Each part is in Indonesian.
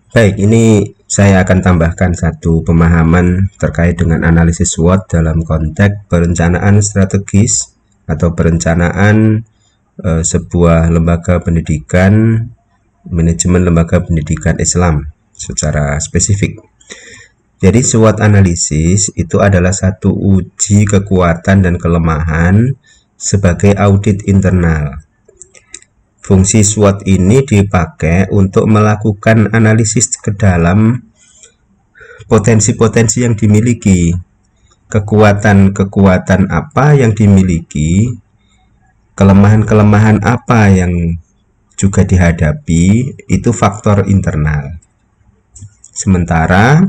Baik, ini saya akan tambahkan satu pemahaman terkait dengan analisis SWOT dalam konteks perencanaan strategis atau perencanaan sebuah lembaga pendidikan, manajemen lembaga pendidikan Islam secara spesifik. Jadi SWOT analisis itu adalah satu uji kekuatan dan kelemahan sebagai audit internal. Fungsi SWOT ini dipakai untuk melakukan analisis ke dalam potensi-potensi yang dimiliki, kekuatan-kekuatan apa yang dimiliki, kelemahan-kelemahan apa yang juga dihadapi, itu faktor internal. Sementara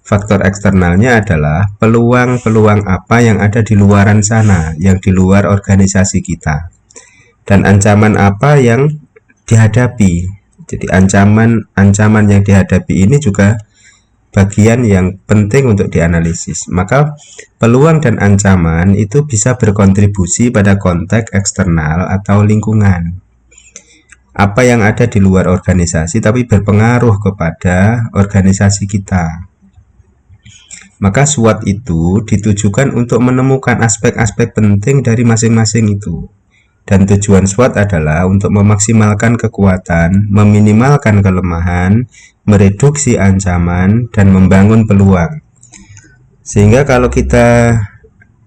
faktor eksternalnya adalah peluang-peluang apa yang ada di luaran sana, yang di luar organisasi kita, dan ancaman apa yang dihadapi. Jadi ancaman yang dihadapi ini juga bagian yang penting untuk dianalisis. Maka peluang dan ancaman itu bisa berkontribusi pada konteks eksternal atau lingkungan. Apa yang ada di luar organisasi tapi berpengaruh kepada organisasi kita. Maka SWOT itu ditujukan untuk menemukan aspek-aspek penting dari masing-masing itu. Dan tujuan SWOT adalah untuk memaksimalkan kekuatan, meminimalkan kelemahan, mereduksi ancaman, dan membangun peluang. Sehingga kalau kita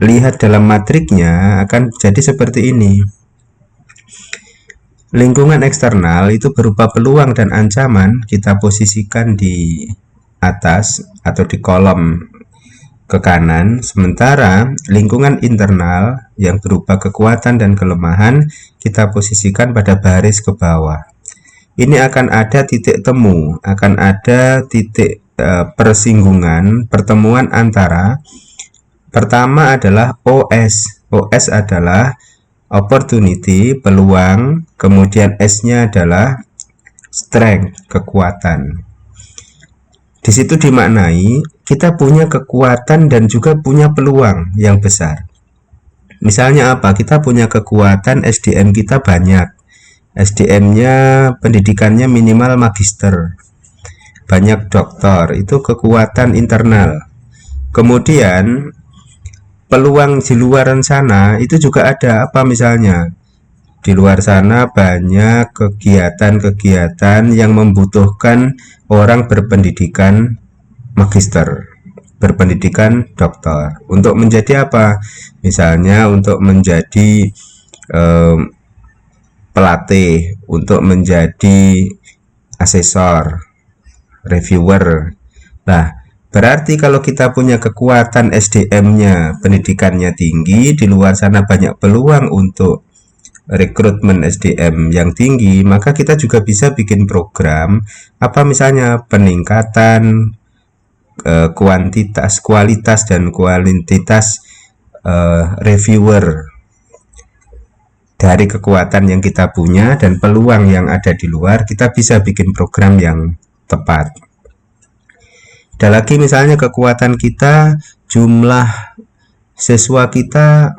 lihat dalam matriknya akan jadi seperti ini. Lingkungan eksternal itu berupa peluang dan ancaman, kita posisikan di atas atau di kolom ke kanan, sementara lingkungan internal yang berupa kekuatan dan kelemahan kita posisikan pada baris ke bawah. Ini akan ada titik temu, akan ada titik persinggungan, pertemuan antara pertama adalah OS. OS adalah opportunity, peluang, kemudian S-nya adalah strength, kekuatan. Di situ dimaknai kita punya kekuatan dan juga punya peluang yang besar. Misalnya apa? Kita punya kekuatan, SDM kita banyak. SDM-nya pendidikannya minimal magister. Banyak doktor, itu kekuatan internal. Kemudian peluang di luar sana itu juga ada apa misalnya? Di luar sana banyak kegiatan-kegiatan yang membutuhkan orang berpendidikan magister, berpendidikan doktor. Untuk menjadi apa? Misalnya untuk menjadi pelatih, untuk menjadi asesor, reviewer. Nah, berarti kalau kita punya kekuatan SDM-nya, pendidikannya tinggi, di luar sana banyak peluang untuk rekrutmen SDM yang tinggi, maka kita juga bisa bikin program apa misalnya peningkatan kualitas dan kuantitas reviewer dari kekuatan yang kita punya dan peluang yang ada di luar. Kita bisa bikin program yang tepat. Ada lagi misalnya kekuatan kita, jumlah siswa kita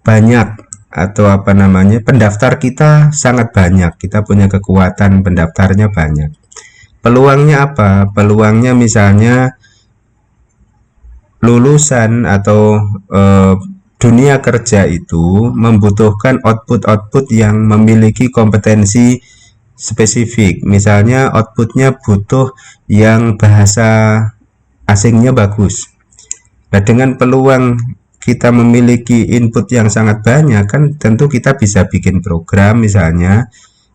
banyak, atau apa namanya, pendaftar kita sangat banyak, kita punya kekuatan pendaftarnya banyak. Peluangnya apa? Peluangnya misalnya lulusan atau dunia kerja itu membutuhkan output-output yang memiliki kompetensi spesifik. Misalnya outputnya butuh yang bahasa asingnya bagus. Nah, dengan peluang kita memiliki input yang sangat banyak, kan tentu kita bisa bikin program misalnya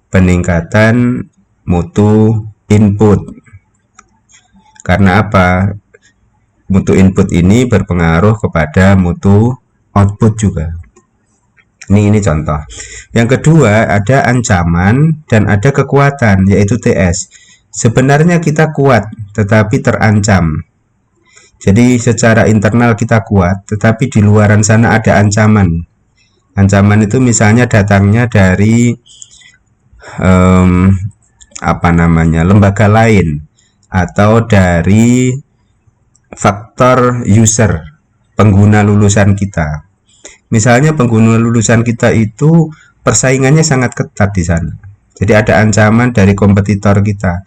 peningkatan mutu input. Karena apa? Mutu input ini berpengaruh kepada mutu output juga. Ini contoh. Yang kedua, ada ancaman dan ada kekuatan, yaitu TS. Sebenarnya kita kuat, tetapi terancam. Jadi secara internal kita kuat, tetapi di luaran sana ada ancaman. Ancaman itu misalnya datangnya dari lembaga lain, atau dari faktor user, pengguna lulusan kita. Misalnya pengguna lulusan kita itu persaingannya sangat ketat di sana. Jadi ada ancaman dari kompetitor kita.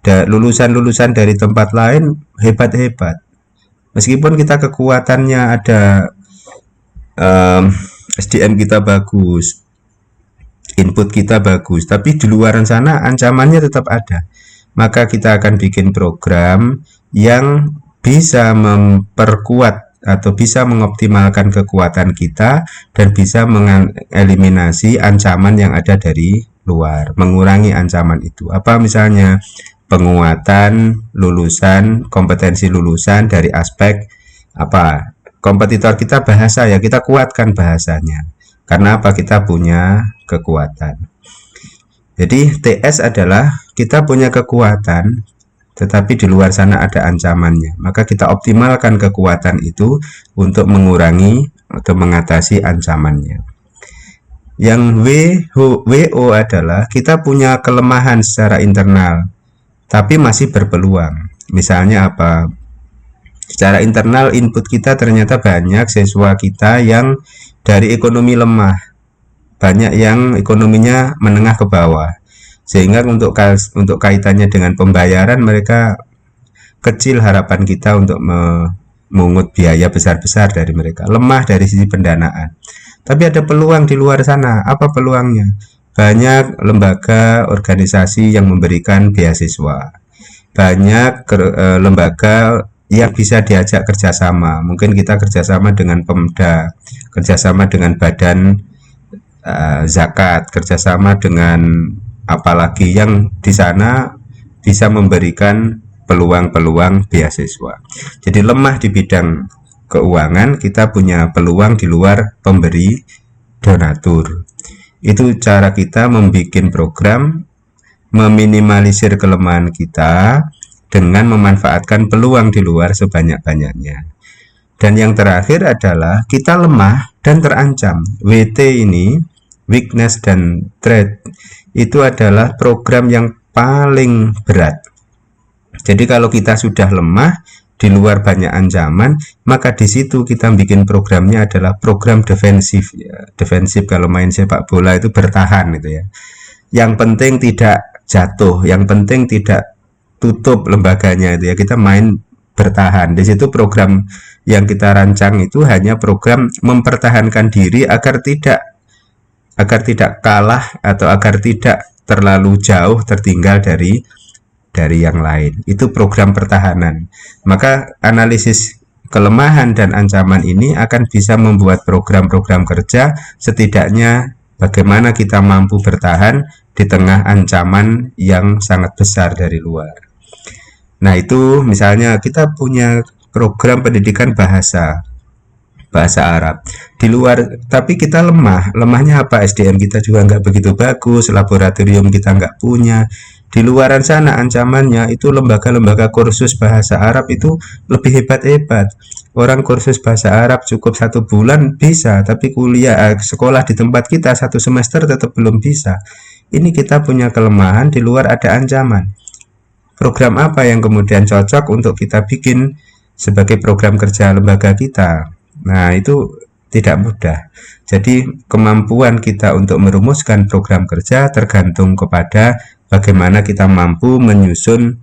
lulusan-lulusan dari tempat lain hebat-hebat. Meskipun kita kekuatannya ada, SDM kita bagus, input kita bagus, tapi di luar sana ancamannya tetap ada. Maka kita akan bikin program yang bisa memperkuat atau bisa mengoptimalkan kekuatan kita dan bisa mengeliminasi ancaman yang ada dari luar, mengurangi ancaman itu. Apa misalnya? Penguatan lulusan, kompetensi lulusan dari aspek apa? Kompetitor kita bahasa, ya kita kuatkan bahasanya. Karena apa? Kita punya kekuatan. Jadi TS adalah kita punya kekuatan, tetapi di luar sana ada ancamannya. Maka kita optimalkan kekuatan itu untuk mengurangi atau mengatasi ancamannya. Yang WO adalah kita punya kelemahan secara internal, tapi masih berpeluang. Misalnya apa? Secara internal input kita ternyata banyak siswa kita yang dari ekonomi lemah, banyak yang ekonominya menengah ke bawah, sehingga untuk kaitannya dengan pembayaran mereka kecil harapan kita untuk memungut biaya besar-besar dari mereka, lemah dari sisi pendanaan. Tapi ada peluang di luar sana. Apa peluangnya? Banyak lembaga organisasi yang memberikan beasiswa, banyak lembaga yang bisa diajak kerjasama. Mungkin kita kerjasama dengan Pemda, kerjasama dengan badan zakat, kerjasama dengan apalagi yang di sana bisa memberikan peluang-peluang beasiswa. Jadi lemah di bidang keuangan, kita punya peluang di luar pemberi donatur. Itu cara kita membuat program meminimalisir kelemahan kita dengan memanfaatkan peluang di luar sebanyak-banyaknya. Dan yang terakhir adalah kita lemah dan terancam. WT ini, weakness dan threat, itu adalah program yang paling berat. Jadi kalau kita sudah lemah di luar banyak ancaman, maka di situ kita bikin programnya adalah program defensif, ya. Defensif kalau main sepak bola itu bertahan gitu ya. Yang penting tidak jatuh, yang penting tidak tutup lembaganya itu ya. Kita main bertahan. Di situ program yang kita rancang itu hanya program mempertahankan diri agar tidak kalah atau agar tidak terlalu jauh tertinggal dari yang lain. Itu program pertahanan. Maka analisis kelemahan dan ancaman ini akan bisa membuat program-program kerja, setidaknya bagaimana kita mampu bertahan di tengah ancaman yang sangat besar dari luar. Nah, itu misalnya kita punya program pendidikan bahasa Arab di luar, tapi kita lemahnya apa? SDM kita juga nggak begitu bagus, laboratorium kita nggak punya. Di luaran sana ancamannya itu lembaga-lembaga kursus bahasa Arab itu lebih hebat-hebat. Orang kursus bahasa Arab cukup 1 bulan bisa, tapi sekolah di tempat kita 1 semester tetap belum bisa. Ini kita punya kelemahan, di luar ada ancaman. Program apa yang kemudian cocok untuk kita bikin sebagai program kerja lembaga kita? Nah, itu tidak mudah. Jadi kemampuan kita untuk merumuskan program kerja tergantung kepada bagaimana kita mampu menyusun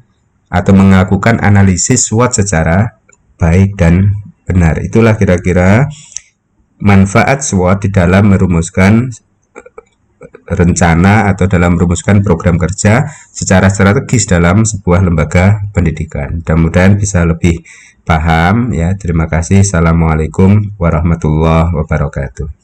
atau melakukan analisis SWOT secara baik dan benar. Itulah kira-kira manfaat SWOT di dalam merumuskan rencana atau dalam merumuskan program kerja secara strategis dalam sebuah lembaga pendidikan. Mudah-mudahan bisa lebih paham ya. Terima kasih. Assalamualaikum warahmatullahi wabarakatuh.